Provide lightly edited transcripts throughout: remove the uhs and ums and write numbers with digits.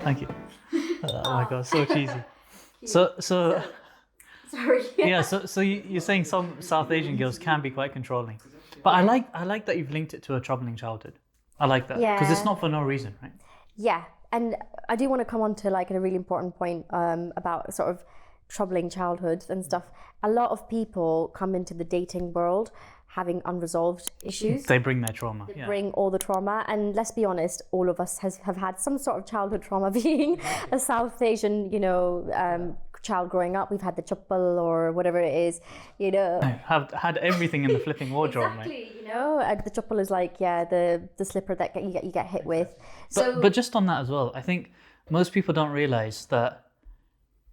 Thank you. Oh my god, so cheesy. So Sorry. yeah, so you're saying some South Asian girls can be quite controlling, but I like that you've linked it to a troubling childhood. I like that because it's not for no reason, right? Yeah, and I do want to come on to like a really important point about sort of troubling childhoods and stuff. A lot of people come into the dating world having unresolved issues. They bring their trauma. They bring all the trauma, and let's be honest, all of us have had some sort of childhood trauma. Being a South Asian, child growing up, we've had the chappal or whatever it is, Have had everything in the flipping wardrobe, exactly, right? the chappal is like the slipper that you get hit with. But just on that as well, I think most people don't realize that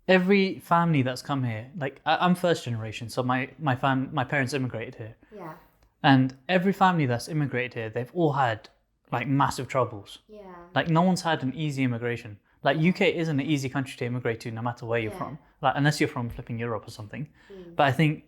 every family that's come here, like I'm first generation, so my parents immigrated here. Yeah. And every family that's immigrated here, they've all had like massive troubles. Yeah. Like no one's had an easy immigration. Like UK isn't an easy country to immigrate to no matter where you're from. Like unless you're from flipping Europe or something. But I think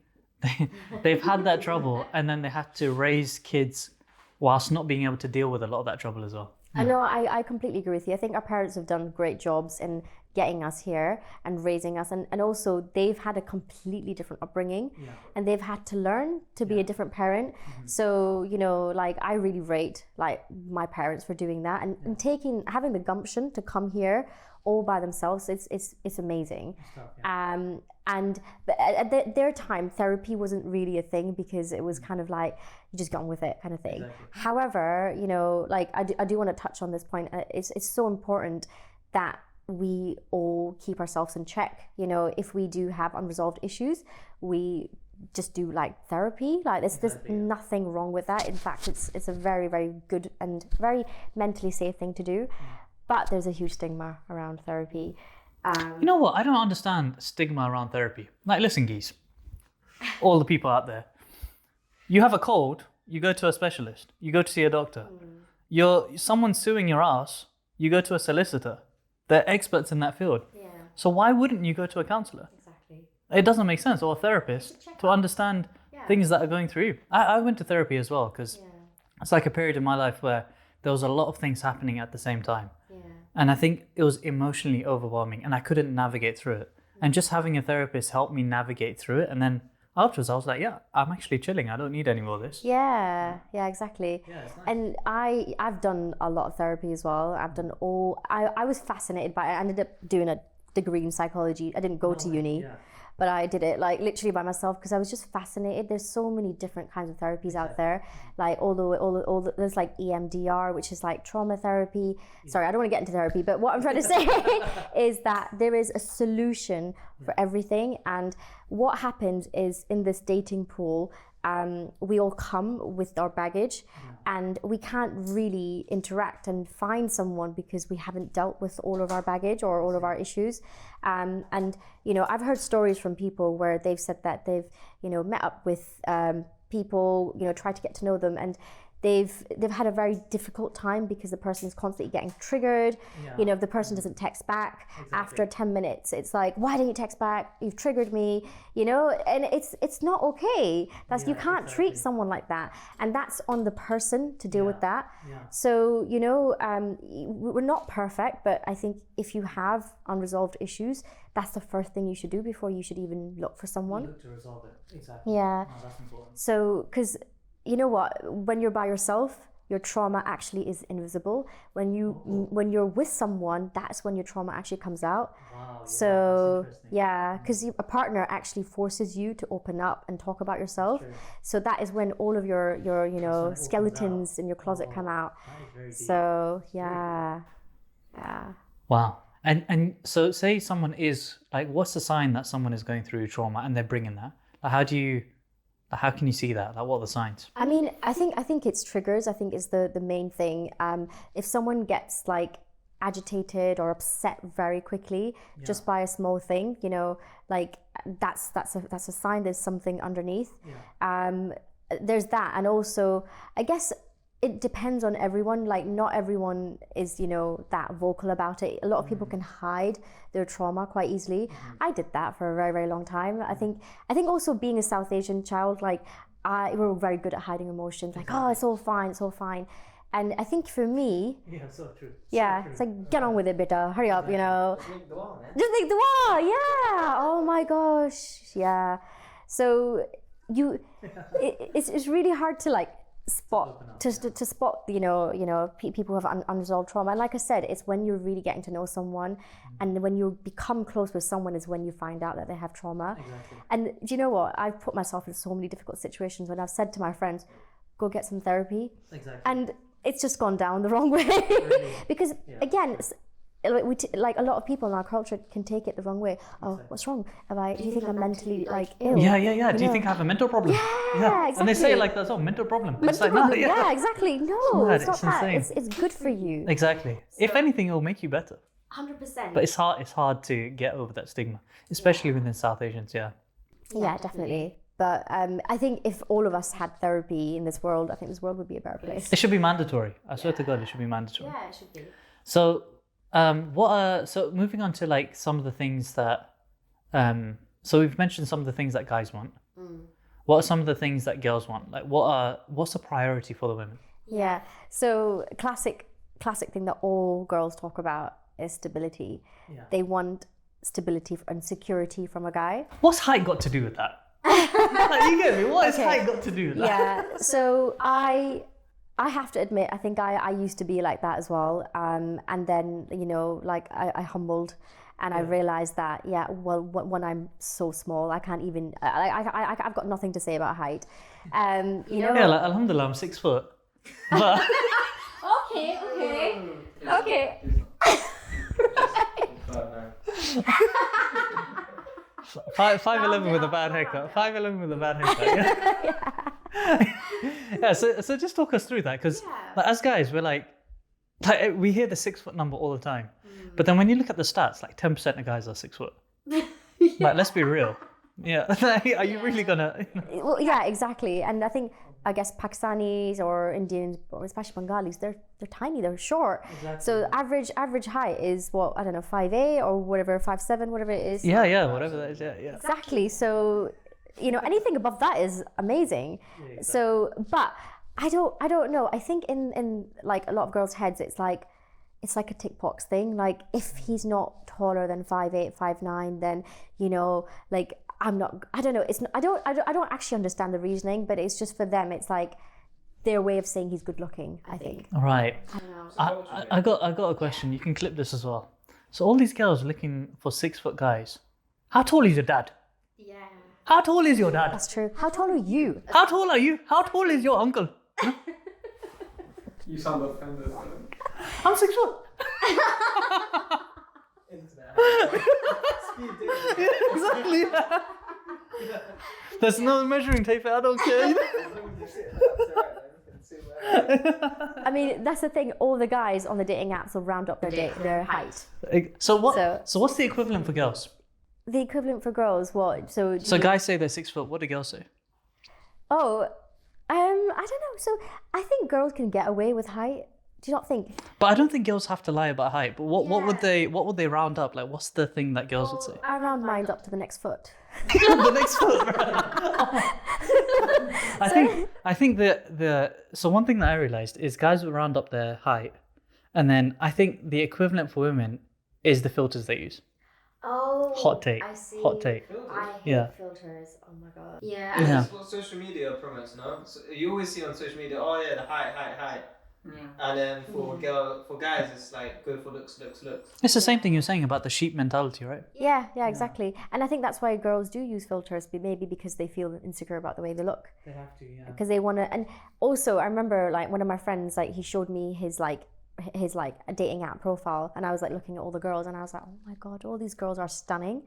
they've had that trouble and then they had to raise kids whilst not being able to deal with a lot of that trouble as well. I know, I completely agree with you. I think our parents have done great jobs in getting us here and raising us, and also they've had a completely different upbringing and they've had to learn to be a different parent. So, like I really rate like my parents for doing that and having the gumption to come here all by themselves. It's amazing. And but at their time, therapy wasn't really a thing because it was kind of like you just get on with it kind of thing. Exactly. However, like I do want to touch on this point. It's so important that we all keep ourselves in check. If we do have unresolved issues, we just do like therapy. Like there's nothing wrong with that. In fact, it's a very, very good and very mentally safe thing to do. But there's a huge stigma around therapy. You know what? I don't understand stigma around therapy. Like, listen, geese, all the people out there, you have a cold, you go to a specialist, you go to see a doctor. Someone's suing your ass, you go to a solicitor. They're experts in that field. Yeah. So why wouldn't you go to a counselor? Exactly. It doesn't make sense, or a therapist, to understand things that are going through you. I went to therapy as well because it's like a period in my life where there was a lot of things happening at the same time. Yeah. And I think it was emotionally overwhelming and I couldn't navigate through it. And just having a therapist helped me navigate through it. And then afterwards I was like, yeah, I'm actually chilling. I don't need any more of this. Yeah, exactly. Yeah, it's nice. And I've done a lot of therapy as well. I was fascinated by it. I ended up doing a degree in psychology. I didn't go to uni. But I did it like literally by myself because I was just fascinated. There's so many different kinds of therapies out there. Like all the there's like EMDR, which is like trauma therapy. Sorry, I don't want to get into therapy, but what I'm trying to say is that there is a solution for everything. And what happens is in this dating pool, we all come with our baggage and we can't really interact and find someone because we haven't dealt with all of our baggage or all of our issues. And I've heard stories from people where they've said that they've met up with people, tried to get to know them, and they've had a very difficult time because the person's constantly getting triggered. If the person doesn't text back after 10 minutes, it's like, why didn't you text back? You've triggered me, and it's not okay. You can't treat someone like that. And that's on the person to deal with that. So, we're not perfect, but I think if you have unresolved issues, that's the first thing you should do before you should even look for someone. Look to resolve it, exactly. Yeah. No, that's important. So, because you know what? When you're by yourself, your trauma actually is invisible. When you're with someone, that's when your trauma actually comes out. Wow, so because a partner actually forces you to open up and talk about yourself. So that is when all of your skeletons in your closet come out. So yeah. Wow. And so say someone is like, what's the sign that someone is going through trauma and they're bringing that? Like, how can you see that? Like, what are the signs? I mean, I think it's triggers. I think is the main thing. If someone gets like agitated or upset very quickly just by a small thing, like that's a sign there's something underneath. There's that, and also I guess it depends on everyone. Like not everyone is that vocal about it. A lot of people can hide their trauma quite easily. I did that for a very, very long time. I think also being a South Asian child, like we're very good at hiding emotions. Like, oh, it's all fine. And I think for me, so true. it's like, get on with it, bitter. Hurry up, you know. Just make dua, man. Just make dua, yeah. Oh my gosh, yeah. So it's really hard to like spot to spot people who have unresolved trauma. And like I said, it's when you're really getting to know someone, and when you become close with someone is when you find out that they have trauma. Exactly. And do you know what? I've put myself in so many difficult situations when I've said to my friends, go get some therapy. Exactly. And it's just gone down the wrong way. Really? Because again, like a lot of people in our culture can take it the wrong way. Oh, what's wrong? Do you think I'm mentally like ill? Yeah. Do you think I have a mental problem? Yeah, exactly. And they say like that's mental problem. It's like, problem. no, Yeah, exactly. No, mad, it's not it's that. insane. It's good for you. Exactly. If anything, it will make you better. 100%. But it's hard to get over that stigma, especially within South Asians. Yeah, definitely. But I think if all of us had therapy in this world, I think this world would be a better place. it should be mandatory. I swear to God, it should be mandatory. Yeah, it should be. So, so moving on to like some of the things that, so we've mentioned some of the things that guys want. What are some of the things that girls want? Like, what's a priority for the women? Yeah. So classic thing that all girls talk about is stability. Yeah. They want stability and security from a guy. What's height got to do with that? Like, you get me? What has height got to do with that? Yeah. So I have to admit, I think I used to be like that as well. And then, like I humbled, and I realized that, when I'm so small, I can't even, I've got nothing to say about height. Yeah, like, alhamdulillah, I'm 6 foot. But Okay. 5'11" with a bad haircut. 5'11" with a bad haircut. Yeah. So just talk us through that, because like, as guys, we're like we hear the 6 foot number all the time, but then when you look at the stats, like 10% of guys are 6 foot. Like, let's be real. Yeah. Are you really gonna? Well, yeah, exactly. And I guess Pakistanis or Indians, or especially Bengalis, they're tiny, they're short. Exactly. So average height is what, I don't know, 5'8" or whatever, 5'7", whatever it is. Yeah, whatever that is. Yeah. Exactly. So, anything above that is amazing. Yeah, exactly. So, but I don't know. I think in like a lot of girls' heads, it's like a tick box thing. Like, if he's not taller than 5'8", 5'9", then like, I'm not. I don't know. It's not, I don't actually understand the reasoning, but it's just for them. It's like their way of saying he's good looking, I think. All right. I don't know. I got a question. You can clip this as well. So all these girls are looking for 6 foot guys. How tall is your dad? Yeah. How tall is your dad? That's true. How tall are you? How tall are you? How tall is your uncle? You sound offended. I'm 6 foot. Yeah, exactly. Yeah. There's no measuring tape. I don't care. I mean, that's the thing. All the guys on the dating apps will round up their height. So what's the equivalent for girls? The equivalent for girls, what? So Guys say they're 6 foot. What do girls say? Oh, I don't know. So I think girls can get away with height. Do you not think? But I don't think girls have to lie about height. But what would they round up? Like, what's the thing that girls would say? I round mine up to the next foot. The next foot. I think so one thing that I realized is guys will round up their height, and then I think the equivalent for women is the filters they use. Oh, hot take. I see. Hot take. I hate filters. Oh my god. Yeah. That's what social media promotes, no? So you always see on social media, the height. And then for guys, it's like go for looks. It's the same thing you're saying about the sheep mentality, right? Yeah, exactly. And I think that's why girls do use filters, maybe because they feel insecure about the way they look. They have to, yeah. Because they want to. And also, I remember like one of my friends, like he showed me his a dating app profile, and I was like looking at all the girls, and I was like, oh my god, all these girls are stunning.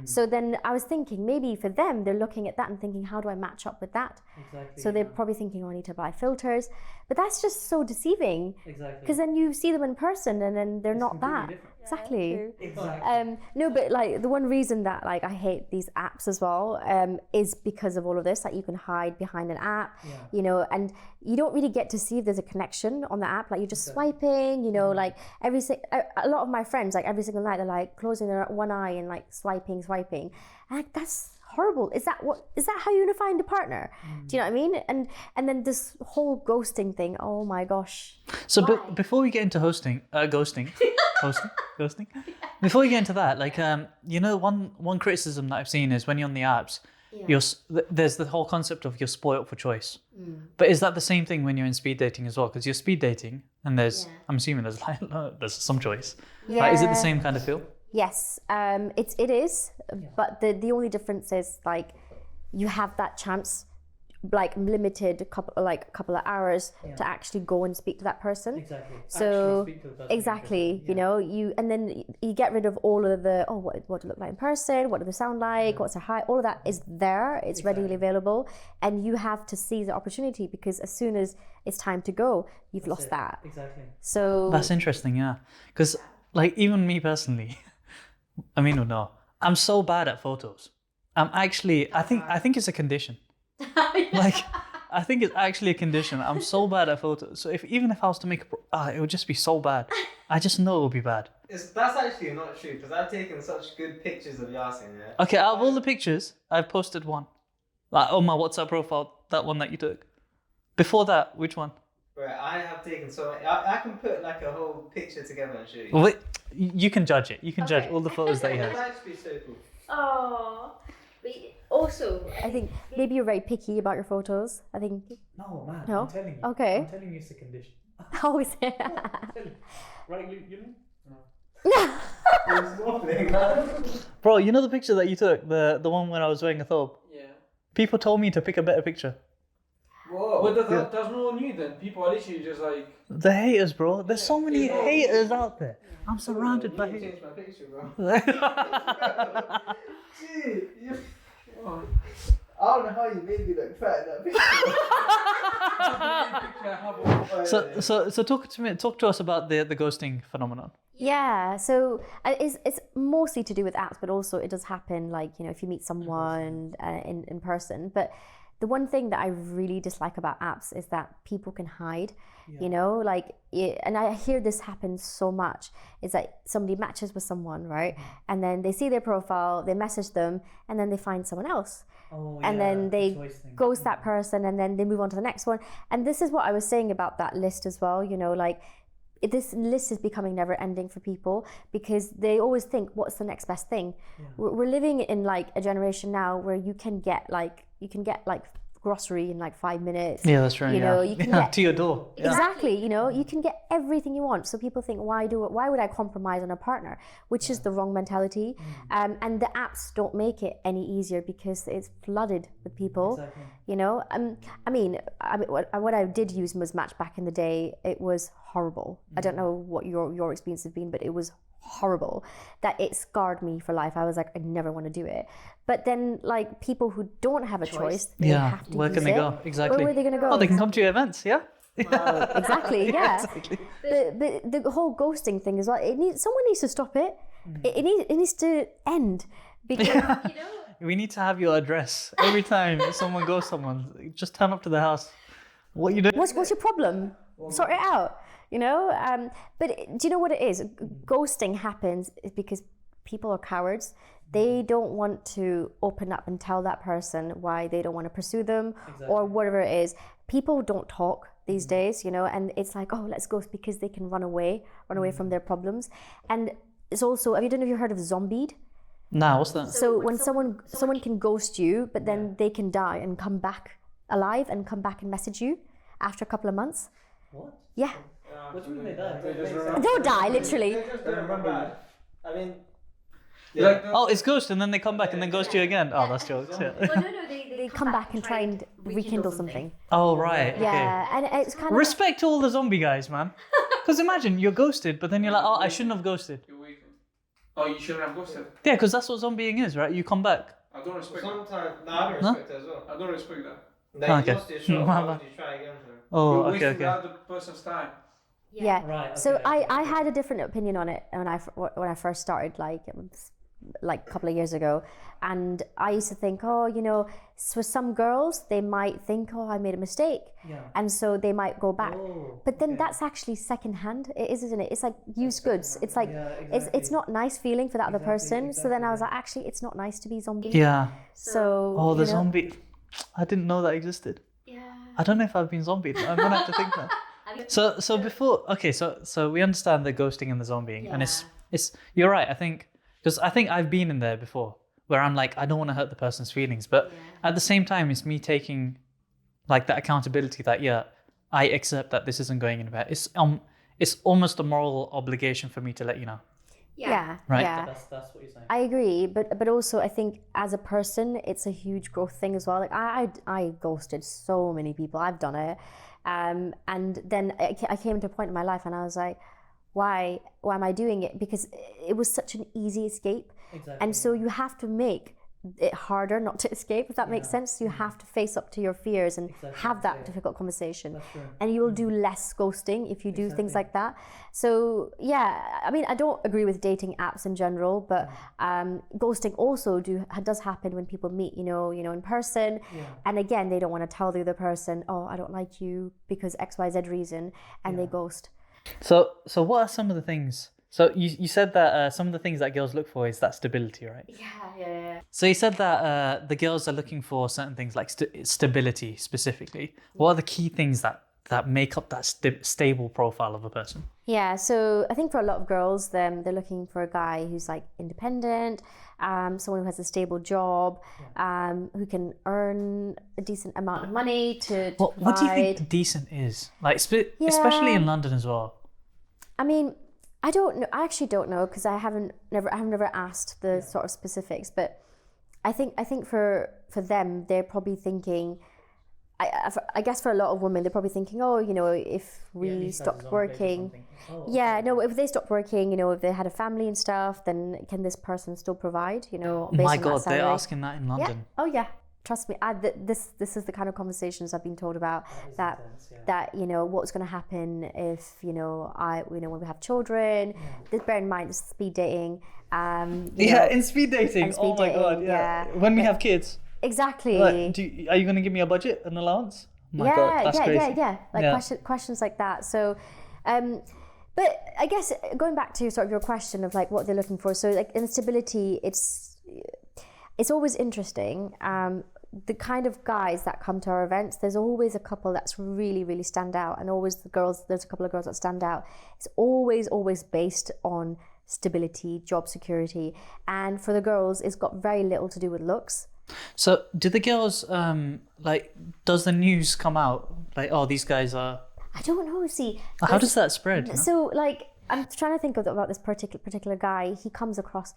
So then I was thinking, maybe for them, they're looking at that and thinking, how do I match up with that? Exactly. So they're probably thinking, oh, I need to buy filters, but that's just so deceiving. Exactly. Because then you see them in person, and then they're not that. Exactly. No, but like the one reason that like I hate these apps as well is because of all of this. Like, you can hide behind an app, and you don't really get to see if there's a connection on the app. Like, you're just swiping, like a lot of my friends, like every single night, they're like closing their one eye and like swiping, and like that's horrible. Is that how you're gonna find a partner? Do you know what I mean? And then this whole ghosting thing. Oh my gosh. So before we get into ghosting, ghosting. Before we get into that, like one criticism that I've seen is when you're on the apps, there's the whole concept of you're spoiled for choice. But is that the same thing when you're in speed dating as well? Because you're speed dating and I'm assuming there's some choice. Yeah. Like, is it the same kind of feel? Yes, it is, but the only difference is like you have that chance, like limited couple of hours to actually go and speak to that person. Exactly. So exactly, and then you get rid of all of the what do they look like in person, what do they sound like, what's their height, all of that is there. It's readily available, and you have to seize the opportunity because as soon as it's time to go, you've lost that. Exactly. So that's interesting, yeah, because like even me personally. I mean, no, I'm so bad at photos. I think it's a condition. Like, I think it's actually a condition. I'm so bad at photos. So even if I was to make it would just be so bad. I just know it would be bad. That's actually not true because I've taken such good pictures of Yasin. Yeah. Okay, out of all the pictures, I've posted one. Like on my WhatsApp profile, that one that you took. Before that, which one? Right, I have taken so many. I can put like a whole picture together and show you. Wait, you can judge it. You can judge all the photos that you have. It's actually so cool. Oh, but also, I think maybe you're very picky about your photos. I think. No, man. No? I'm telling you. Okay. I'm telling you it's a condition. How is it? Right, you know? It's nothing, man. Bro, you know the picture that you took? The one when I was wearing a thobe? Yeah. People told me to pick a better picture. Whoa. But there's no one new then. People are literally just like... The haters, bro. There's so many haters out there. I'm surrounded by haters. Change my picture, bro. Gee, I don't know how you made me look fat in that picture. So talk to us about the ghosting phenomenon. Yeah, so it's mostly to do with apps, but also it does happen like, if you meet someone in person. But the one thing that I really dislike about apps is that people can hide, and I hear this happen so much, is that somebody matches with someone, right? And then they see their profile, they message them, and then they find someone else. And then they ghost that person, and then they move on to the next one. And this is what I was saying about that list as well, this list is becoming never ending for people because they always think, what's the next best thing? We're living in like a generation now where you can get like grocery in like 5 minutes. Yeah, that's right. You can get to your door. Yeah. Exactly. You can get everything you want. So people think, why would I compromise on a partner? Which is the wrong mentality. And the apps don't make it any easier because it's flooded with people. Exactly. What I did use was Match back in the day. It was horrible. I don't know what your experience has been, but it was horrible. That it scarred me for life. I was like, I never want to do it. But then, like, people who don't have a choice, they have to where use can they it. go? Exactly. Where are they going to go? Oh, they can come to your events, yeah? Exactly, yeah. Exactly. But the whole ghosting thing as well, someone needs to stop it. It needs to end. Because, We need to have your address. Every time someone goes someone, just turn up to the house. What you doing? What's your problem? Sort it out. But do you know what it is? Ghosting happens because people are cowards. They don't want to open up and tell that person why they don't want to pursue them or whatever it is. People don't talk these days, and it's like, oh, let's ghost because they can run away from their problems. And it's also, I don't know if you've heard of zombied. Nah, what's that? So when someone can ghost you, but then they can die and come back alive and come back and message you after a couple of months. What? Yeah. What do you mean they die? They don't die, literally. They just don't remember. I mean... It's ghost and then they come back and then ghost you again. Oh, that's jokes. Yeah. Well, no, they come back and try and rekindle something. Oh, right. Okay. Yeah, and it's kind of... Respect to all the zombie guys, man. Because imagine you're ghosted, but then you're like, oh, I shouldn't have ghosted. Oh, you shouldn't have ghosted? Yeah, because that's what zombieing is, right? You come back. I don't respect Sometimes, I don't respect it as well. that. I don't respect that. Then you lost your shot, why would you try again? Oh, You're okay. wasting the other person's time. Yeah. Right. So I had a different opinion on it when I first started, like like a couple of years ago, and I used to think, oh, you know, for some girls they might think, oh, I made a mistake, and so they might go back. But then that's actually secondhand. It is, isn't it? It's like used goods. It's like it's not nice feeling for that other person. So then I was like, actually, it's not nice to be zombie. Yeah. So the zombie. I didn't know that existed. Yeah. I don't know if I've been zombied. I'm gonna have to think now. So before, okay, so we understand the ghosting and the zombieing, and it's you're right. I think because I've been in there before, where I'm like, I don't want to hurt the person's feelings, but at the same time, it's me taking like that accountability that I accept that this isn't going anywhere. It's almost a moral obligation for me to let you know. Yeah. Right. Yeah. That's what you're saying. I agree, but also I think as a person, it's a huge growth thing as well. Like I ghosted so many people. I've done it, and then I came to a point in my life, and I was like, why am I doing it? Because it was such an easy escape, and so you have to make it harder not to escape, if that makes sense. You have to face up to your fears and have that difficult conversation, and you will do less ghosting if you do things like that. So I mean, I don't agree with dating apps in general, but ghosting also does happen when people meet, you know, in person, and again, they don't want to tell the other person, oh, I don't like you because XYZ reason, and they ghost. So what are some of the things? So you said that some of the things that girls look for is that stability, right? Yeah. So you said that the girls are looking for certain things like stability specifically. What are the key things that make up that stable profile of a person? Yeah, so I think for a lot of girls, they're looking for a guy who's like independent, someone who has a stable job, who can earn a decent amount of money to What do you think decent is? Like, especially in London as well. I mean, I don't know. I actually don't know because I have never asked the sort of specifics. But I think for them, they're probably thinking. I guess for a lot of women, they're probably thinking, oh, you know, if we stopped working, if they stopped working, you know, if they had a family and stuff, then can this person still provide? You know, based My on God, that salary? they're asking that in London. Yeah. Oh yeah. Trust me, this is the kind of conversations I've been told about. That you know what's going to happen if when we have children. Bear in mind, it's speed dating. In speed dating. Oh my God, yeah. When we have kids. Exactly. Like, are you going to give me a budget, an allowance? Oh my God, that's crazy. Like questions like that. So, but I guess going back to sort of your question of like what they're looking for. So like instability, it's always interesting. The kind of guys that come to our events, there's always a couple that's really, really stand out, and there's a couple of girls that stand out. It's always based on stability, job security, and for the girls, it's got very little to do with looks. So do the girls does the news come out like, oh, these guys are? I don't know. See, how does that spread? You know? So like, I'm trying to think about this particular guy. He comes across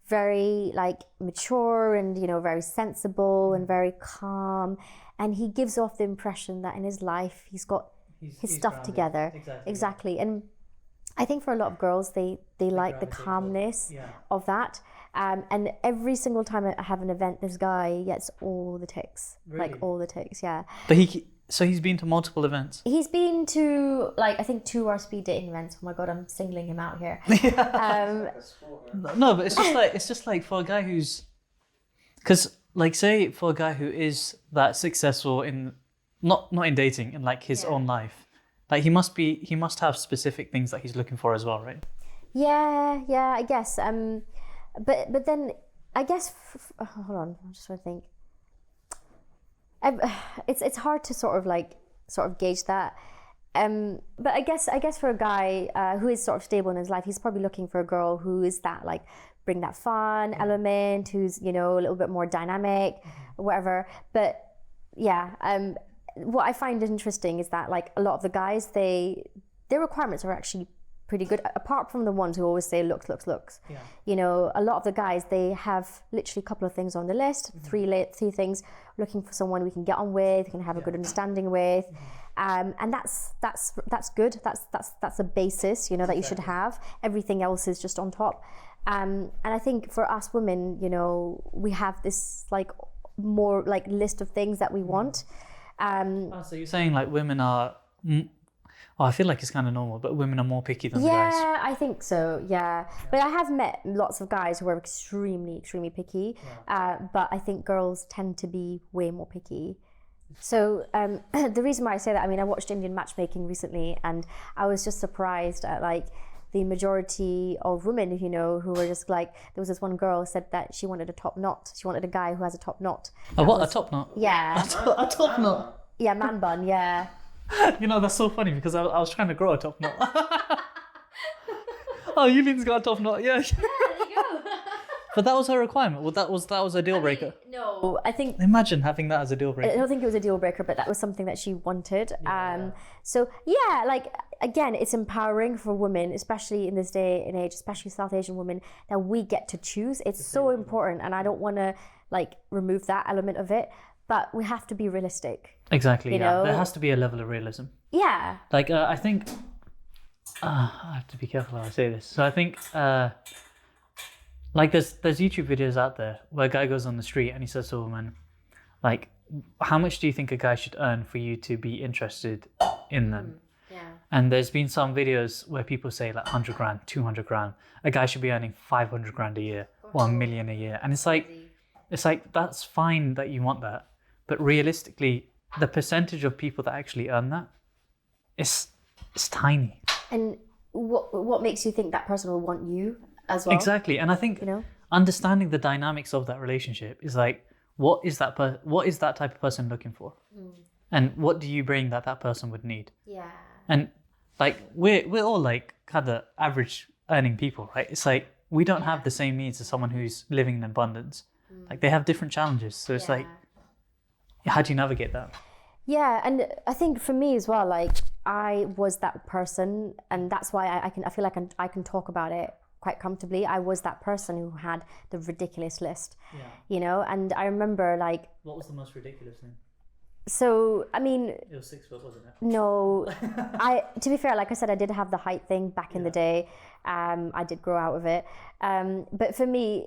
very like mature and very sensible and very calm, and he gives off the impression that in his life he's got his stuff grounded. Together. Exactly. And I think for a lot of girls they like the calmness of that. And every single time I have an event, this guy gets all the ticks. Really? Like all the ticks, yeah. But he's been to multiple events. He's been to I think 2 are speed dating events. Oh my God, I'm singling him out here. No, but it's just like for a guy who's, because like say for a guy who is that successful in not in dating, in like his own life, like he must have specific things that he's looking for as well, right? Yeah, I guess. But then I guess hold on, I'm just trying to think. It's hard to sort of gauge that. But I guess for a guy who is sort of stable in his life, he's probably looking for a girl who is that like bring that fun element, who's a little bit more dynamic, whatever. But what I find interesting is that like a lot of the guys, their requirements are actually pretty good, apart from the ones who always say looks. A lot of the guys, they have literally a couple of things on the list, three things, looking for someone we can get on with, we can have a good understanding with, and that's good. That's a basis, that you should have. Everything else is just on top. And I think for us women, we have this like more like list of things that we want. So you're saying like women are Oh, I feel like it's kind of normal, but women are more picky than the guys. Yeah, I think so. Yeah, but I have met lots of guys who are extremely, extremely picky. But I think girls tend to be way more picky. So the reason why I say that, I mean, I watched Indian matchmaking recently, and I was just surprised at like the majority of women, you know, who were just like, there was this one girl who said that she wanted a top knot. She wanted a guy who has a top knot. A what? A top knot? Yeah. A top knot? Yeah, man bun, yeah. You know, that's so funny because I was trying to grow a top knot. Oh, Yulian's got a top knot, yeah. Yeah, there you go. But that was her requirement. Well, that was a deal breaker. No, I think... Imagine having that as a deal breaker. I don't think it was a deal breaker, but that was something that she wanted. So yeah, like, again, it's empowering for women, especially in this day and age, especially South Asian women, that we get to choose. It's so important, and I don't want to like remove that element of it, but we have to be realistic. Exactly, you know? There has to be a level of realism. Yeah. Like, I think... I have to be careful how I say this. So I think... like there's YouTube videos out there where a guy goes on the street and he says to a woman, like, how much do you think a guy should earn for you to be interested in them? Yeah. And there's been some videos where people say like 100 grand, 200 grand. A guy should be earning 500 grand a year or $1 million a year. And it's like, that's fine that you want that. But realistically, the percentage of people that actually earn that is tiny. And what makes you think that person will want you as well? Exactly. And I think understanding the dynamics of that relationship is like, what is that type of person looking for? And what do you bring that person would need? Yeah. And like we're all like kind of average earning people, right? It's like we don't have the same needs as someone who's living in abundance. Like they have different challenges. So it's like, how do you navigate that? Yeah, and I think for me as well, like I was that person, and that's why I feel like I can talk about it quite comfortably. I was that person who had the ridiculous list, you know, and I remember like... What was the most ridiculous thing? So, I mean... It was 6 foot, wasn't it? No, to be fair, like I said, I did have the height thing back in the day. I did grow out of it. But for me,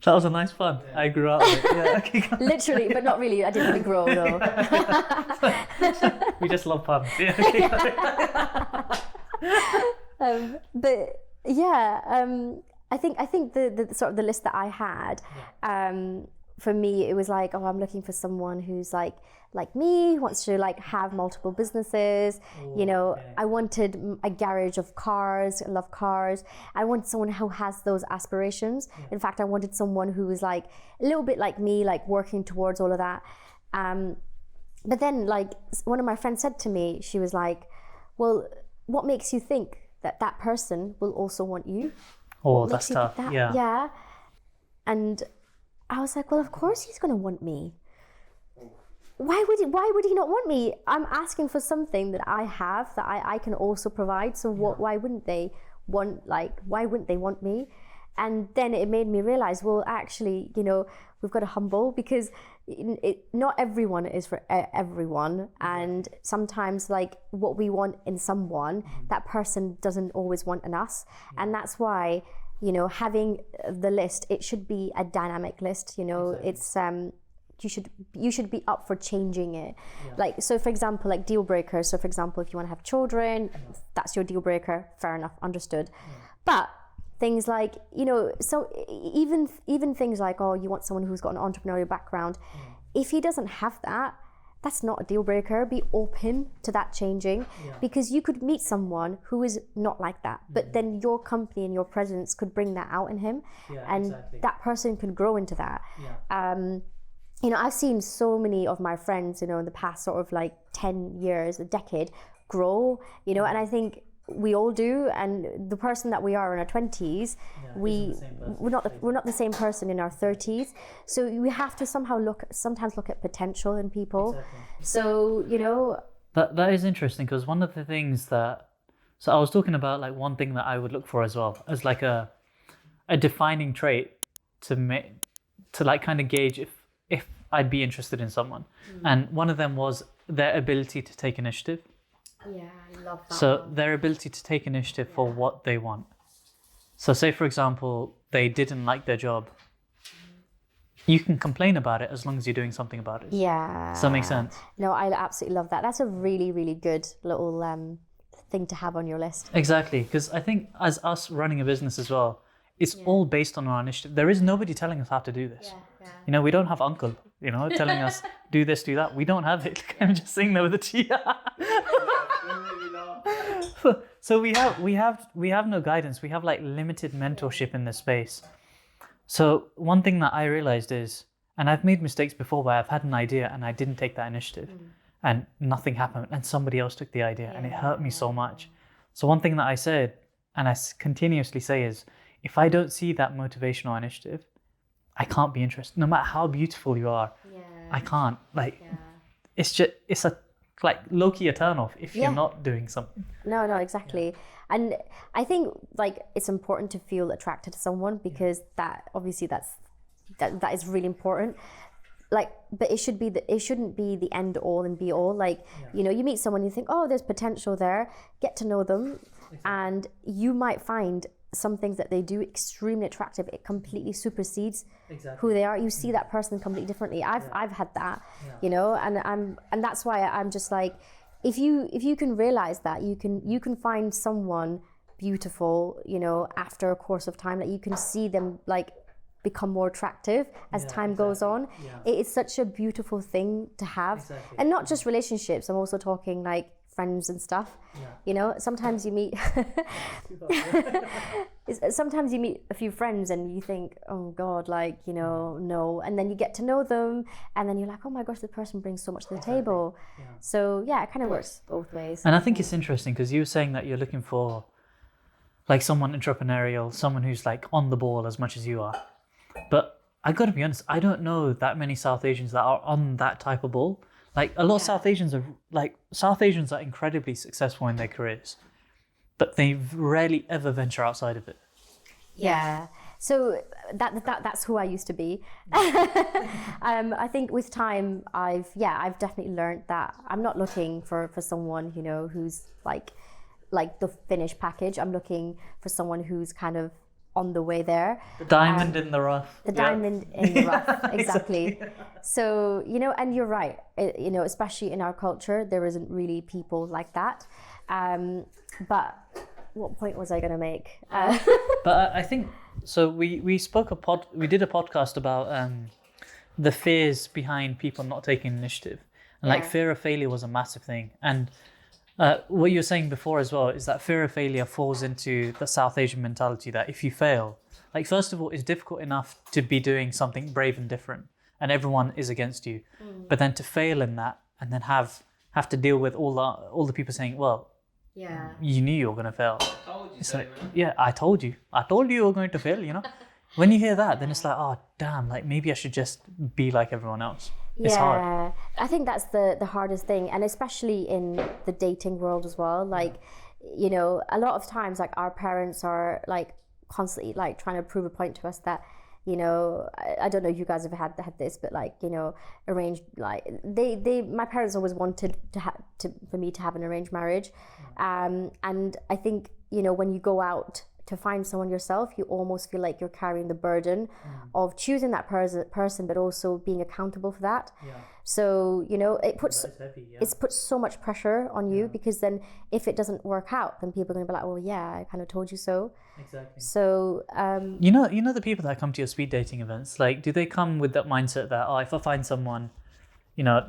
that was a nice fun. I grew out of it. Yeah, okay. Literally, but not really. I didn't really grow though. We just love puns. Yeah, okay. But yeah, I think the sort of the list that I had, for me, it was like, oh, I'm looking for someone who's like me, who wants to like have multiple businesses. You know, I wanted a garage of cars. I love cars. I wanted someone who has those aspirations. In fact, I wanted someone who was like a little bit like me, like working towards all of that. But then like one of my friends said to me, she was like, well, what makes you think that person will also want you? Oh, that's tough. Yeah. And I was like, well, of course he's going to want me. Why would he not want me? I'm asking for something that I have, that I can also provide. So why wouldn't they want me? And then it made me realize, well, actually, you know, we've got to humble, because not everyone is for everyone. And sometimes like what we want in someone, that person doesn't always want in us. And that's why, you know, having the list, it should be a dynamic list, you know. Exactly. It's you should be up for changing it. Like, so for example, like deal breakers. So for example, if you want to have children, that's your deal breaker. Fair enough, understood. But things like, you know, so even things like, oh, you want someone who's got an entrepreneurial background. If he doesn't have that, that's not a deal breaker. Be open to that changing, because you could meet someone who is not like that, but then your company and your presence could bring that out in him, and that person could grow into that. You know, I've seen so many of my friends, you know, in the past sort of like 10 years, a decade, grow, you know, and I think we all do. And the person that we are in our 20s, we're not the same person in our 30s. So we have to sometimes look at potential in people. So, you know, that is interesting, because one of the things so I was talking about like one thing that I would look for as well as like a defining trait to like kind of gauge if I'd be interested in someone. And one of them was their ability to take initiative. Yeah, I love that. So their ability to take initiative for what they want. So say, for example, they didn't like their job. You can complain about it as long as you're doing something about it. Yeah. Does that make sense? No, I absolutely love that. That's a really, really good little thing to have on your list. Exactly, because I think as us running a business as well, it's all based on our initiative. There is nobody telling us how to do this. You know, we don't have uncle, you know, telling us do this, do that. We don't have it. I'm just saying that with a chia. So we have no guidance. We have like limited mentorship in this space. So one thing that I realized is, and I've made mistakes before where I've had an idea and I didn't take that initiative and nothing happened and somebody else took the idea and it hurt me so much. So one thing that I said, and I continuously say, is if I don't see that motivational initiative, I can't be interested. No matter how beautiful you are, I can't. Like, it's a like low-key a turn-off if you're not doing something. No, exactly. And I think like it's important to feel attracted to someone because that obviously that is really important. Like, but it shouldn't be the end all and be all. Like, you know, you meet someone, you think, oh, there's potential there. Get to know them, and you might find some things that they do extremely attractive. It completely supersedes who they are. You see that person completely differently. I've had that, you know, and that's why I'm just like, if you can realize that you can find someone beautiful, you know, after a course of time, that you can see them like become more attractive as time goes on. It is such a beautiful thing to have, and not just relationships. I'm also talking like friends and stuff. You know, sometimes you meet a few friends and you think, oh God, like, you know, no, and then you get to know them and then you're like, oh my gosh, this person brings so much to the table. So yeah, it kind of works both ways. And I think it's interesting because you were saying that you're looking for like someone entrepreneurial, someone who's like on the ball as much as you are. But I gotta be honest, I don't know that many South Asians that are on that type of ball. Like a lot of South Asians are incredibly successful in their careers, but they rarely ever venture outside of it. Yeah. So that's who I used to be. I think with time, I've definitely learned that I'm not looking for someone, you know, who's like the finished package. I'm looking for someone who's kind of on the way there. The diamond in the rough. The diamond in the rough, exactly. So, you know, and you're right, you know, especially in our culture, there isn't really people like that. But what point was I going to make? But I think, so we did a podcast about the fears behind people not taking initiative. And like fear of failure was a massive thing. And what you were saying before as well is that fear of failure falls into the South Asian mentality that if you fail, like first of all, it's difficult enough to be doing something brave and different and everyone is against you. But then to fail in that and then have to deal with all the people saying, well, you knew you were going to fail. It's like, I told you you were going to fail, you know? When you hear that, then it's like, oh, damn, like maybe I should just be like everyone else. It's hard. I think that's the hardest thing, and especially in the dating world as well. Like, you know, a lot of times, like our parents are like constantly like trying to prove a point to us that, you know, I don't know if you guys have had this, but like, you know, arranged, like my parents always wanted for me to have an arranged marriage, and I think, you know, when you go out to find someone yourself, you almost feel like you're carrying the burden of choosing that person, but also being accountable for that. So, you know, it puts so much pressure on you because then if it doesn't work out, then people are going to be like, well, yeah, I kind of told you so. Exactly. So, you know the people that come to your speed dating events, like, do they come with that mindset that, oh, if I find someone, you know,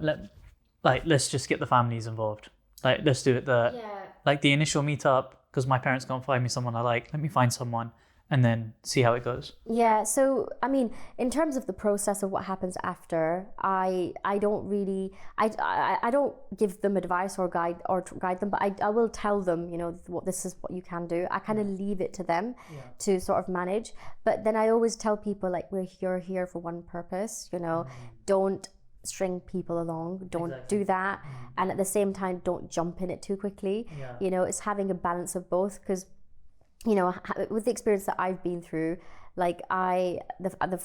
let's just get the families involved. Like, let's do it like the initial meetup, because my parents can't find me someone I like, let me find someone and then see how it goes. Yeah, so I mean, in terms of the process of what happens after, I don't really, I don't give them advice or guide them, but I will tell them, you know, this is what you can do. I kind of leave it to them to sort of manage. But then I always tell people, like, you're here for one purpose, you know, don't string people along, don't do that, and at the same time don't jump in it too quickly. You know, it's having a balance of both, because, you know, with the experience that I've been through, like the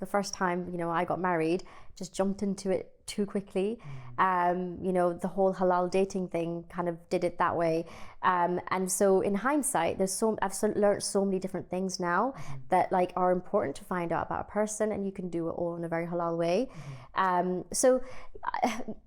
first time, you know, I got married, just jumped into it too quickly. You know, the whole halal dating thing kind of did it that way. And so in hindsight, I've learned so many different things now that like are important to find out about a person, and you can do it all in a very halal way. So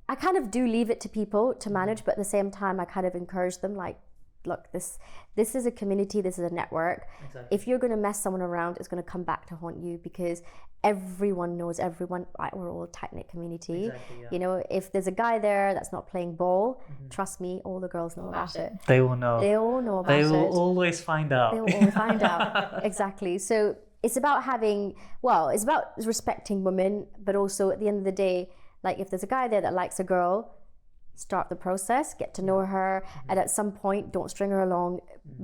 I kind of do leave it to people to manage, but at the same time, I kind of encourage them, like, look, this is a community, this is a network. Exactly. If you're going to mess someone around, it's going to come back to haunt you, because everyone knows everyone. We're all a tight-knit community. Exactly, yeah. You know, if there's a guy there that's not playing ball, trust me, all the girls know about it. They will know. They all know about it. They will always find out. They will always find out. Exactly. So it's about it's about respecting women, but also at the end of the day, like if there's a guy there that likes a girl, start the process, get to know her, and at some point, don't string her along,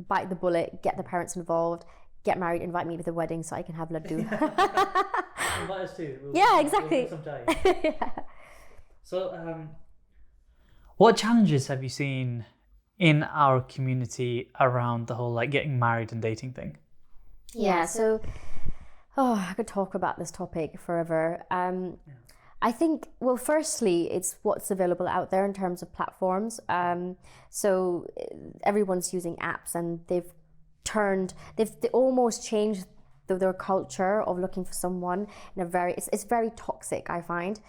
bite the bullet, get the parents involved, get married, invite me to the wedding so I can have laddu. Invite us too. Yeah, exactly. Yeah. So, what challenges have you seen in our community around the whole like getting married and dating thing? Yeah, so I could talk about this topic forever. I think, well, firstly, it's what's available out there in terms of platforms. So everyone's using apps, and they almost changed their culture of looking for someone in a it's very toxic, I find.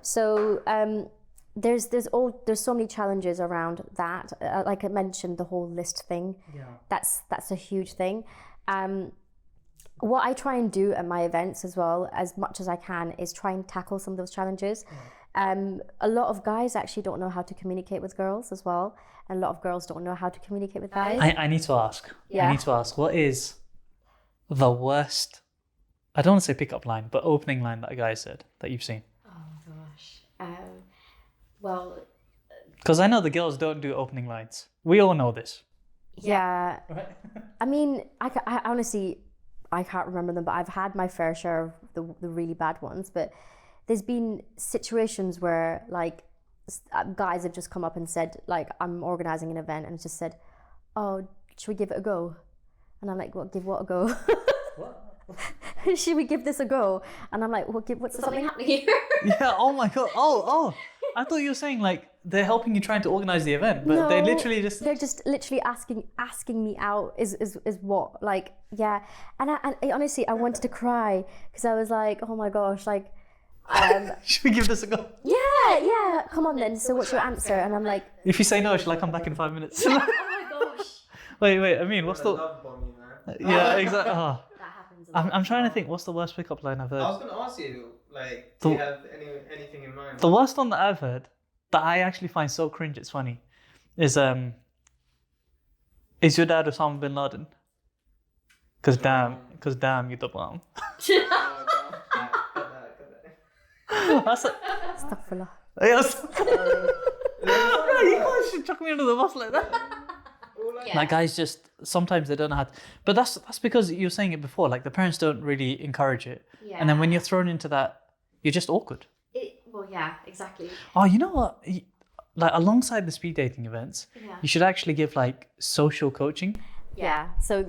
So there's so many challenges around that. Like I mentioned, the whole list thing. Yeah. That's a huge thing. What I try and do at my events as well, as much as I can, is try and tackle some of those challenges. A lot of guys actually don't know how to communicate with girls as well, and a lot of girls don't know how to communicate with guys. I need to ask. Yeah. I need to ask, what is the worst, I don't want to say pickup line, but opening line that a guy said that you've seen? Oh gosh. Well, because I know the girls don't do opening lines. We all know this. Yeah. Right? I mean, I honestly, I can't remember them, but I've had my fair share of the really bad ones. But there's been situations where like guys have just come up and said, like, I'm organizing an event, and just said, oh, should we give it a go? And I'm like, what? Give what a go? What? Should we give this a go? And I'm like, what's something happening here? Yeah. Oh my god. Oh. I thought you were saying like they're helping you trying to organize the event, but no, they're just literally asking me out is what, like, yeah. And I honestly, I wanted to cry, because I was like, oh my gosh, like, should we give this a go? Yeah, come on then. So what's your answer? And I'm like, if you say no, shall I come back in 5 minutes? Yeah, oh my gosh. Wait. I mean, what's the? Love bombing, man. Yeah, exactly. Oh. That happens. I'm trying to think. What's the worst pickup line I've heard? I was going to ask you, like, do you have anything in mind? The worst one that I've heard, that I actually find so cringe, it's funny, is your dad Osama bin Laden? Because damn, you double arm. That's a... Astaghfirullah. Yes. You can't chuck me under the bus like that. Yeah. Like guys just, sometimes they don't know how to, but that's because you were saying it before, like the parents don't really encourage it. Yeah. And then when you're thrown into that, you're just awkward. Well, yeah, exactly. Oh, you know what? Like alongside the speed dating events, you should actually give like social coaching. Yeah, so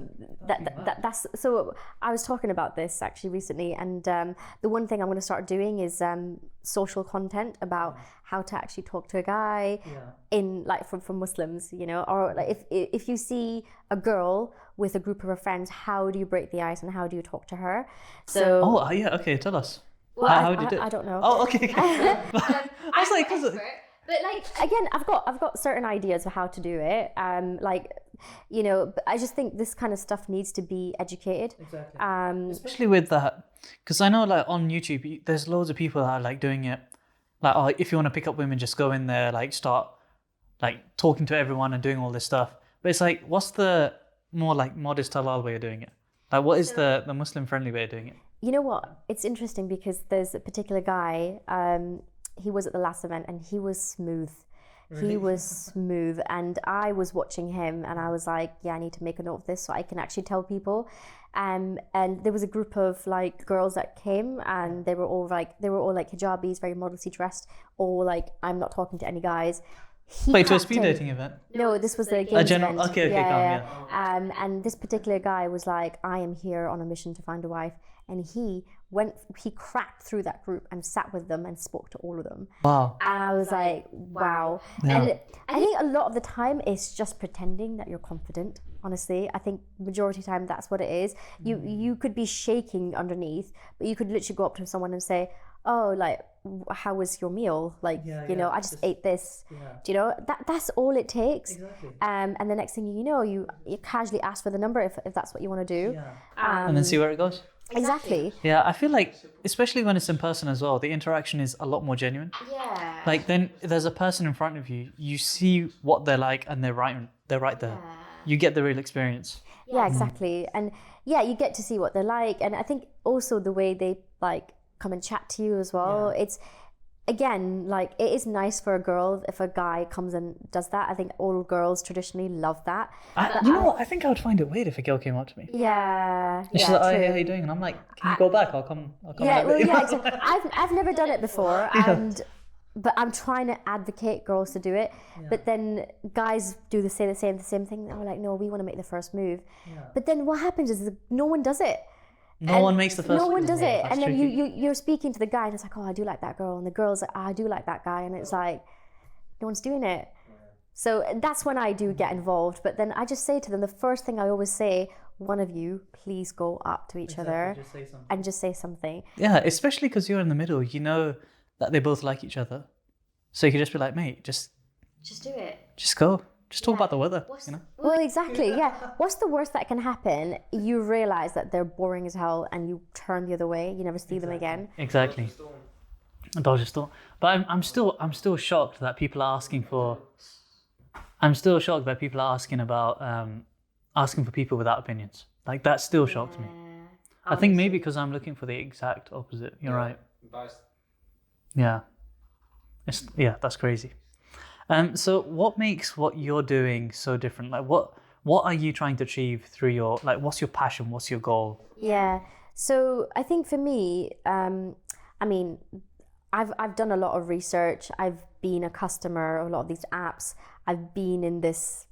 that's so I was talking about this actually recently, and the one thing I'm going to start doing is social content about how to actually talk to a guy in like from Muslims, you know, or like if you see a girl with a group of her friends, how do you break the ice and how do you talk to her? So okay, tell us. Well, how did you do it? I don't know. Oh, okay. I was like, but like again, I've got certain ideas of how to do it. Like, you know, but I just think this kind of stuff needs to be educated. Exactly. Especially with that, because I know like on YouTube, there's loads of people that are like doing it. Like, oh, if you want to pick up women, just go in there, like start like talking to everyone and doing all this stuff. But it's like, what's the more like modest halal way of doing it? Like, what is the Muslim friendly way of doing it? You know what? It's interesting because there's a particular guy. He was at the last event and he was smooth. Really? He was smooth, and I was watching him and I was like, yeah, I need to make a note of this so I can actually tell people. And there was a group of like girls that came, and they were all like hijabis, very modestly dressed, all like, I'm not talking to any guys. Wait, to a speed dating event? No, this was the games event. Okay, yeah. And this particular guy was like, I am here on a mission to find a wife, and he he cracked through that group and sat with them and spoke to all of them. Wow. And I was like, wow. Yeah. And I think a lot of the time it's just pretending that you're confident. Honestly, I think majority of the time that's what it is. You could be shaking underneath, but you could literally go up to someone and say, oh, like, how was your meal? Like, you know, I just ate this. Yeah. Do you know, that's all it takes. Exactly. And the next thing you know, you casually ask for the number if that's what you want to do. Yeah. And then see where it goes. Exactly. Yeah, I feel like, especially when it's in person as well, the interaction is a lot more genuine. Yeah. Like, then there's a person in front of you, you see what they're like, and they're right there. You get the real experience. Yeah, exactly. And yeah, you get to see what they're like. And I think also the way they like come and chat to you as well. It's, again, like, it is nice for a girl if a guy comes and does that. I think all girls traditionally love that. You know what? I think I would find it weird if a girl came up to me. Yeah. And she's like, oh, hey, how you doing? And I'm like, can you go back? I'll come. Yeah, well, yeah, exactly. I've never done it before, but I'm trying to advocate girls to do it. Yeah. But then guys do the same thing. They're like, no, we want to make the first move. Yeah. But then what happens is no one does it. No one makes the first move. No one does it. That's and then tricky. you're speaking to the guy and it's like, oh, I do like that girl. And the girl's like, oh, I do like that guy. And it's like, no one's doing it. Yeah. So that's when I do get involved. But then I just say to them, the first thing I always say, one of you, please go up to each other and just say something. Yeah, especially because you're in the middle. You know that they both like each other. So you could just be like, mate, just do it. Just go. Just talk about the weather, you know? Well, exactly, yeah. What's the worst that can happen? You realize that they're boring as hell and you turn the other way. You never see them again. Exactly. Dodge a storm. But I'm still shocked that people are asking for. I'm still shocked that people are asking about asking for people without opinions. Like, that still shocks me. I think maybe because I'm looking for the exact opposite. You're right. Yeah. That's crazy. So what makes what you're doing so different? Like, what are you trying to achieve through your, like, what's your passion? What's your goal? Yeah. So I think for me, I mean, I've done a lot of research. I've been a customer of a lot of these apps. I've been in this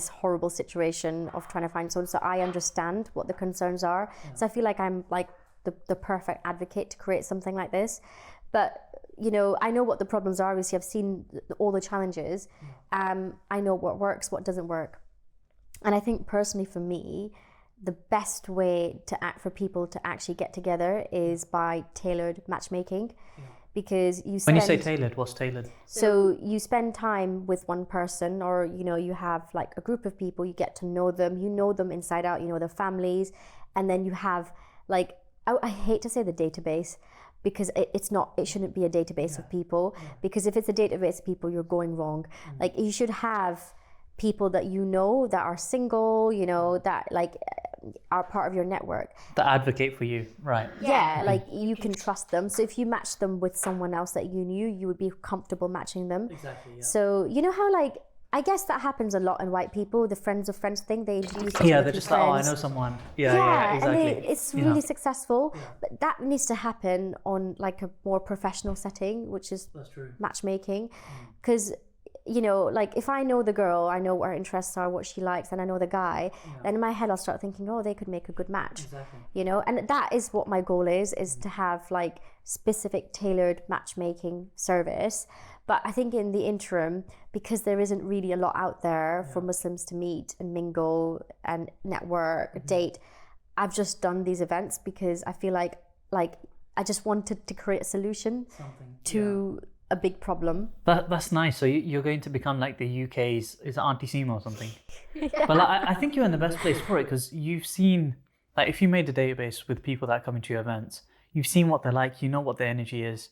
horrible situation of trying to find someone. So I understand what the concerns are. Yeah. So I feel like I'm like the perfect advocate to create something like this. But, you know, I know what the problems are. Obviously, I've seen all the challenges. I know what works, what doesn't work. And I think personally for me, the best way for people to actually get together is by tailored matchmaking. Yeah. Because when you say tailored, what's tailored? So you spend time with one person, or, you know, you have like a group of people, you get to know them, you know them inside out, you know their families, and then you have like, I hate to say the database, because it shouldn't be a database of people, because if it's a database of people, you're going wrong. Like, you should have people that you know that are single, you know, that like are part of your network. That advocate for you, right? Yeah, like you can trust them. So if you match them with someone else that you knew, you would be comfortable matching them. Exactly, yeah. So you know how, like, I guess that happens a lot in white people, the friends of friends thing. They introduce they're just like, oh, I know someone. Yeah, exactly. And it's really successful. Yeah. But that needs to happen on like a more professional setting, which is matchmaking. Because, you know, like if I know the girl, I know what her interests are, what she likes, and I know the guy, then in my head I'll start thinking, oh, they could make a good match. Exactly. You know, and that is what my goal is to have like specific tailored matchmaking service. But I think in the interim, because there isn't really a lot out there for Muslims to meet and mingle and network, date, I've just done these events because I feel like I just wanted to create a solution to a big problem. That's nice. So you're going to become like the UK's, is it Auntie Sima or something? But like, I think you're in the best place for it, because you've seen, like, if you made a database with people that come into your events, you've seen what they're like, you know what their energy is,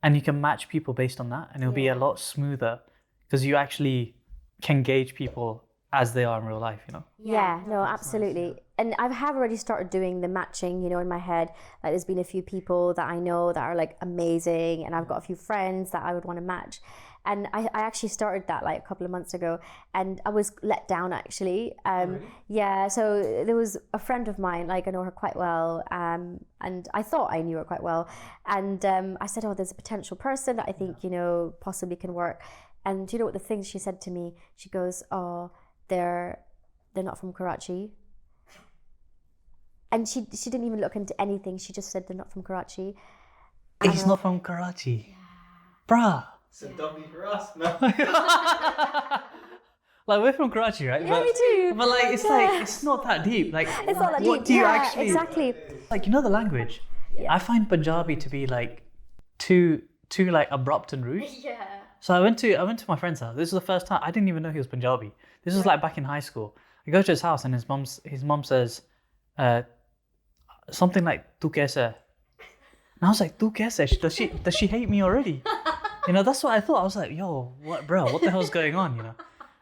and you can match people based on that, and it'll be a lot smoother because you actually can gauge people as they are in real life, you know? Yeah, no, absolutely. Nice, and I have already started doing the matching, you know, in my head. Like, there's been a few people that I know that are like amazing, and I've got a few friends that I would want to match. And I actually started that like a couple of months ago, and I was let down actually. Really? Yeah, so there was a friend of mine, like I know her quite well, and I thought I knew her quite well. And I said, oh, there's a potential person that I think, you know, possibly can work. And do you know what the things she said to me? She goes, oh, they're not from Karachi. And she didn't even look into anything. She just said they're not from Karachi. He's not from Karachi. Bruh. It's a W for us. No. Like, we're from Karachi, right? Yeah, me too. But like, it's not that deep. Like, It's not that what deep. do you Yeah, actually... exactly. Like, you know the language? I find Punjabi to be like too like abrupt and rude. Yeah. So I went to my friend's house. This is the first time. I didn't even know he was Punjabi. This was like back in high school. I go to his house and his mom says something like "Tu kaise hai?" And I was like, "Tu kaise hai?" Does she hate me already? You know, that's what I thought. I was like, "Yo, what, bro? What the hell's going on?" You know.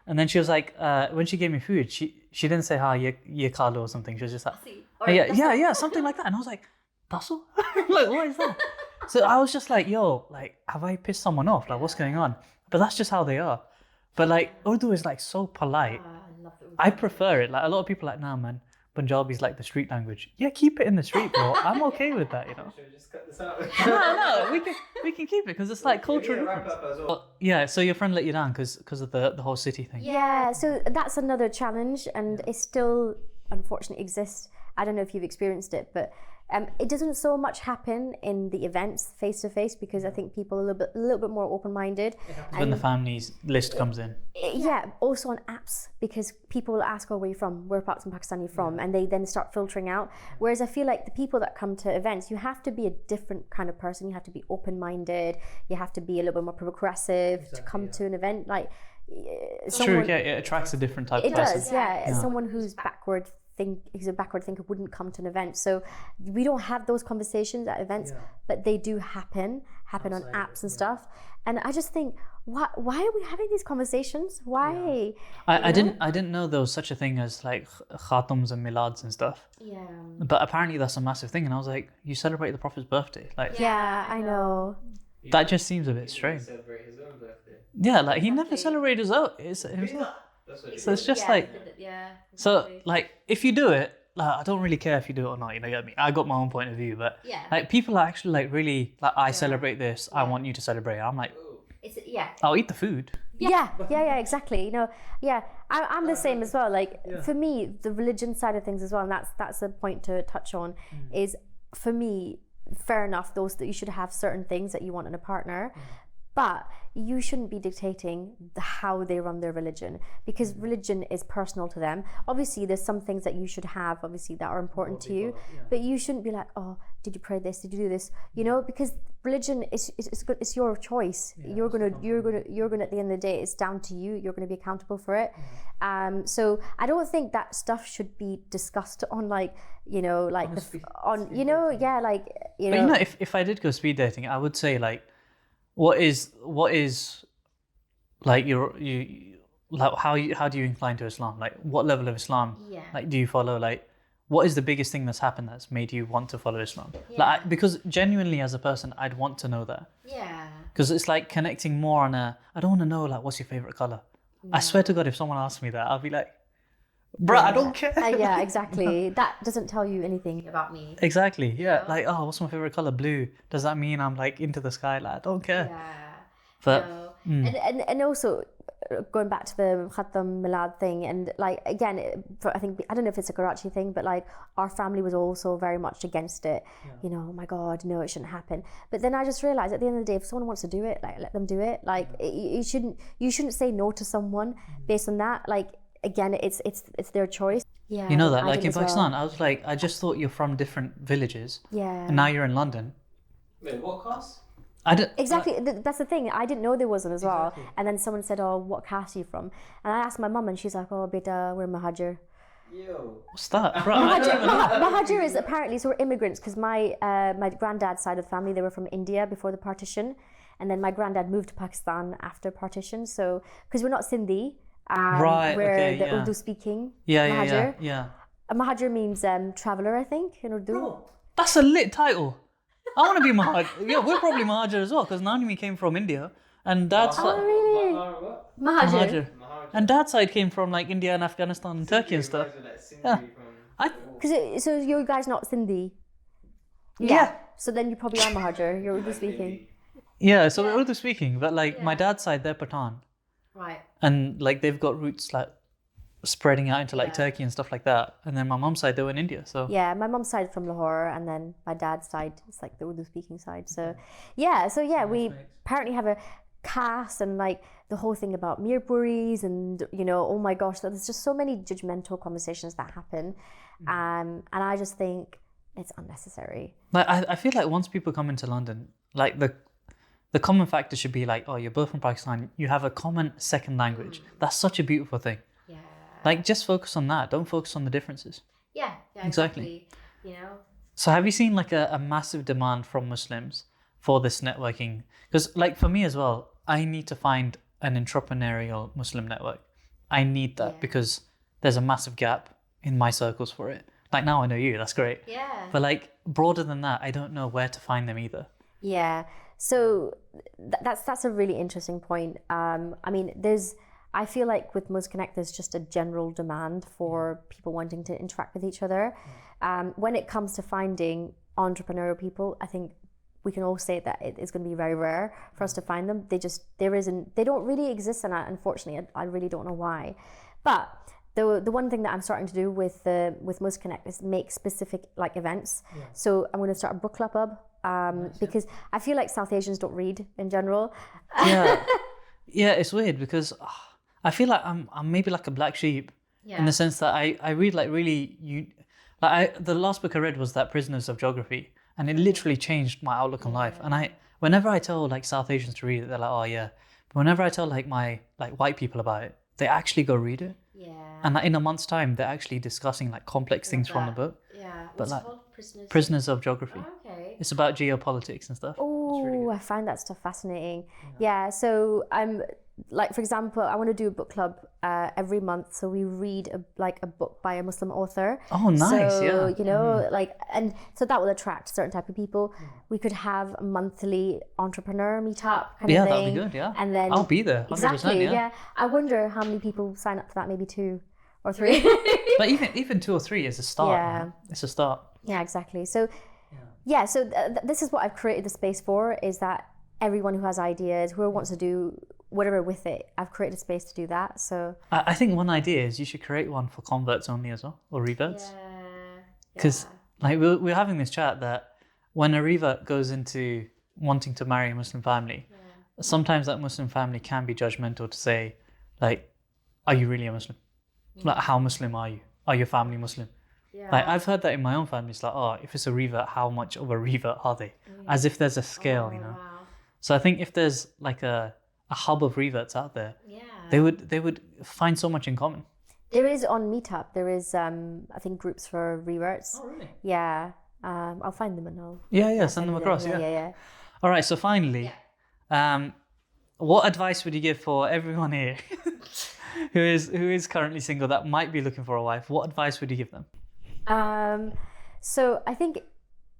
And then she was like, when she gave me food, she didn't say "Ha ye kha lo" or something. She was just like, yeah, something like that. And I was like, "Tasso?" Like, what is that? So I was just like, yo, like, have I pissed someone off? Like, what's going on? But that's just how they are. But like, Urdu is like so polite. I prefer it. Like, a lot of people are like, nah, man, Punjabi is like the street language. Yeah, keep it in the street, bro. I'm okay with that, you know. Should we just cut this out? No, we can keep it because it's like cultural difference. Yeah, so your friend let you down because of the whole city thing. Yeah, so that's another challenge, and it still unfortunately exists. I don't know if you've experienced it, but it doesn't so much happen in the events face to face because I think people are a little bit more open-minded. When the family's list comes in. Yeah, also on apps because people will ask, "Oh, where are you from? Where parts in Pakistan are you from?" And they then start filtering out. Whereas I feel like the people that come to events, you have to be a different kind of person. You have to be open-minded. You have to be a little bit more progressive to come to an event. Like, It's true. Yeah, it attracts a different type of person. It does. Yeah, someone who's a backward thinker wouldn't come to an event. So we don't have those conversations at events, but they do happen on apps and stuff. And I just think, why are we having these conversations? Why? I didn't know there was such a thing as like khatams and milads and stuff. Yeah. But apparently that's a massive thing. And I was like, you celebrate the Prophet's birthday? Like, yeah, I know. That just seems a bit strange. Celebrate his own birthday. Yeah, like he never celebrated his own. So it's just like, so like if you do it, like I don't really care if you do it or not. You know, get me? I got my own point of view, but like people are actually like really like I celebrate this. I want you to celebrate it. I'm like, I'll eat the food. Yeah, exactly. You know, I'm the same as well. Like for me, the religion side of things as well, and that's a point to touch on. Is for me, fair enough. Those that you should have certain things that you want in a partner. But you shouldn't be dictating how they run their religion because religion is personal to them. Obviously, there's some things that you should have, obviously, that are important to you. But you shouldn't be like, oh, did you pray this? Did you do this? You know, because religion is good. It's your choice. You're gonna at the end of the day, it's down to you. You're gonna be accountable for it. So I don't think that stuff should be discussed on like, you know, like But you know, if I did go speed dating, I would say like, what is like you like how do you incline to Islam? Like what level of Islam like do you follow? Like what is the biggest thing that's happened that's made you want to follow Islam? Like because genuinely as a person I'd want to know that. Yeah. Because it's like connecting more on I don't want to know like what's your favorite color. I swear to God if someone asked me that I'll be like, bruh, I don't care. Yeah, exactly. That doesn't tell you anything about me. Exactly. Yeah. Like, oh, what's my favorite color? Blue. Does that mean I'm like into the sky? Like, I don't care. Yeah. But and also going back to the Khatam Milad thing, and like again, I think I don't know if it's a Karachi thing, but like our family was also very much against it. You know, oh my God, no, it shouldn't happen. But then I just realized at the end of the day, if someone wants to do it, like let them do it. Like you shouldn't say no to someone based on that. Like. Again, it's their choice. Yeah, you know that, like in Pakistan, I was like, I just thought you're from different villages. Yeah. And now you're in London. Wait, what caste? Exactly. That's the thing. I didn't know there wasn't as well. And then someone said, "Oh, what caste are you from?" And I asked my mum, and she's like, "Oh, beta, we're Mahajir." Yo. What's that? Mahajir is apparently so we're immigrants because my granddad's side of the family they were from India before the partition, and then my granddad moved to Pakistan after partition. So because we're not Sindhi. We're the Urdu speaking Mahajir. Yeah. Mahajir means traveller, I think, in Urdu. Bro, that's a lit title. I want to be Mahajir. Yeah, we're probably Mahajir as well because Nanimi came from India and Dad's side. Oh, really? Mahajir. And Dad's side came from like India and Afghanistan and Turkey and stuff. Yeah. So you guys not Sindhi? Yeah. So then you probably are Mahajir. You're Urdu speaking. Yeah, so we're Urdu speaking, but like my dad's side, they're Pathan. Right. And like they've got roots like spreading out into like Turkey and stuff like that. And then my mom's side, they were in India. So yeah, my mom's side from Lahore, and then my dad's side is like the Urdu speaking side. So we apparently have a caste and like the whole thing about mirpuris and oh my gosh, there's just so many judgmental conversations that happen, and I just think it's unnecessary. Like I feel like once people come into London, like the common factor should be like, oh, you're both from Pakistan, you have a common second language. That's such a beautiful thing. Yeah. Like just focus on that. Don't focus on the differences. Yeah, exactly. So have you seen like a massive demand from Muslims for this networking? Because like for me as well, I need to find an entrepreneurial Muslim network. I need that because there's a massive gap in my circles for it. Like now I know you, that's great. Yeah. But like broader than that, I don't know where to find them either. Yeah. So that's a really interesting point. I mean, I feel like with MUSCONNECT, there's just a general demand for people wanting to interact with each other. When it comes to finding entrepreneurial people, I think we can all say that it is going to be very rare for us to find them. They don't really exist, and unfortunately, I really don't know why. But the one thing that I'm starting to do with MUSCONNECT is make specific like events. Yeah. So I'm going to start a book club because I feel like South Asians don't read in general. Yeah, yeah, it's weird because I feel like I'm maybe like a black sheep in the sense that I read like really the last book I read was that Prisoners of Geography, and it literally changed my outlook on life. And whenever I tell like South Asians to read it, they're like, oh yeah. But whenever I tell like my like white people about it, they actually go read it. Yeah. And like, in a month's time, they're actually discussing like complex things from the book. Yeah. What's it called? Prisoners of Geography. Oh, okay. It's about geopolitics and stuff. Oh, really, I find that stuff fascinating. Yeah. So I'm like, for example, I want to do a book club every month. So we read a book by a Muslim author. Oh, nice. So, like, and so that will attract certain type of people. We could have a monthly entrepreneur meetup kind of thing. Yeah, that'd be good. Yeah. And then I'll be there. 100%, exactly. Yeah. I wonder how many people sign up for that. Maybe 2 or 3. But even 2 or 3 is a start. Yeah. Man. It's a start. Yeah, exactly. So, this is what I've created the space for, is that everyone who has ideas, who wants to do whatever with it, I've created a space to do that. So I think one idea is you should create one for converts only as well, or reverts. Because like we're having this chat that when a revert goes into wanting to marry a Muslim family, sometimes that Muslim family can be judgmental to say, like, are you really a Muslim? Like, how Muslim are you? Are your family Muslim? Yeah. Like, I've heard that in my own family. It's like, oh, if it's a revert, how much of a revert are they? As if there's a scale, Wow. So I think if there's like a hub of reverts out there, they would find so much in common. There is on Meetup. There is I think groups for reverts. Oh really? Yeah. I'll find them and I'll send them across. Yeah. All right. So finally, what advice would you give for everyone here who is currently single that might be looking for a wife? What advice would you give them? So I think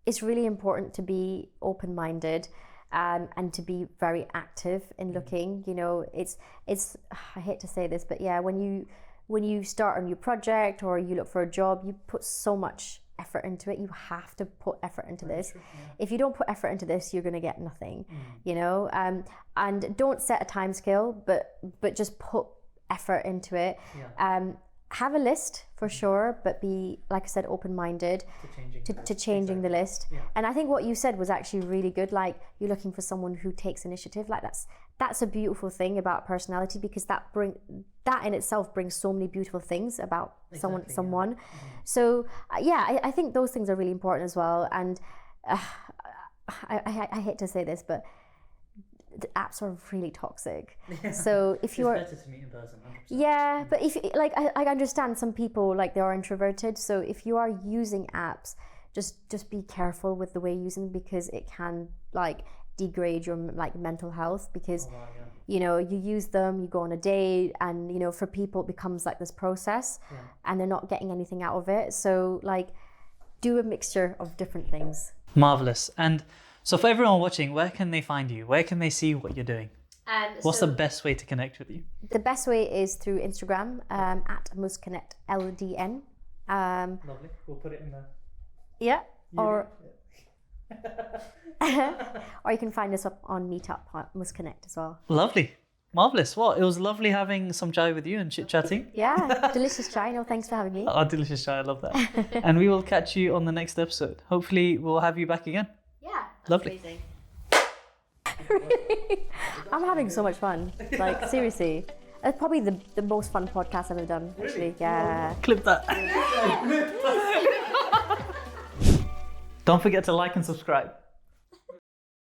it's really important to be open-minded. And to be very active in looking, it's I hate to say this, but when you start a new project or you look for a job, you put so much effort into it. You have to put effort into this. True, yeah. If you don't put effort into this, you're going to get nothing, and don't set a time scale, but just put effort into it. Have a list for sure, but be, like I said, open-minded to changing the list. Yeah. And I think what you said was actually really good. Like, you're looking for someone who takes initiative. Like that's a beautiful thing about personality, because that in itself brings so many beautiful things about someone. Yeah. So I think those things are really important as well. And I hate to say this, but the apps are really toxic. Yeah. So if you're better to meet in person. 100%. Yeah, but if like I understand some people, like, they are introverted. So if you are using apps, just be careful with the way you use them, because it can like degrade your like mental health, because you use them, you go on a date, and for people it becomes like this process, and they're not getting anything out of it. So like, do a mixture of different things. Marvelous. And so for everyone watching, where can they find you? Where can they see what you're doing? What's the best way to connect with you? The best way is through Instagram, at MUSCONNECT LDN. Lovely. We'll put it in there. Yeah. Or or you can find us up on Meetup, MUSCONNECT as well. Lovely. Marvelous. Well, it was lovely having some chai with you and chit-chatting. Yeah, delicious chai. No, thanks for having me. Oh, delicious chai. I love that. And we will catch you on the next episode. Hopefully, we'll have you back again. Yeah. Lovely. Amazing. I'm having so much fun. Like, seriously. It's probably the most fun podcast I've ever done, actually. Yeah. Clip that. Don't forget to like and subscribe.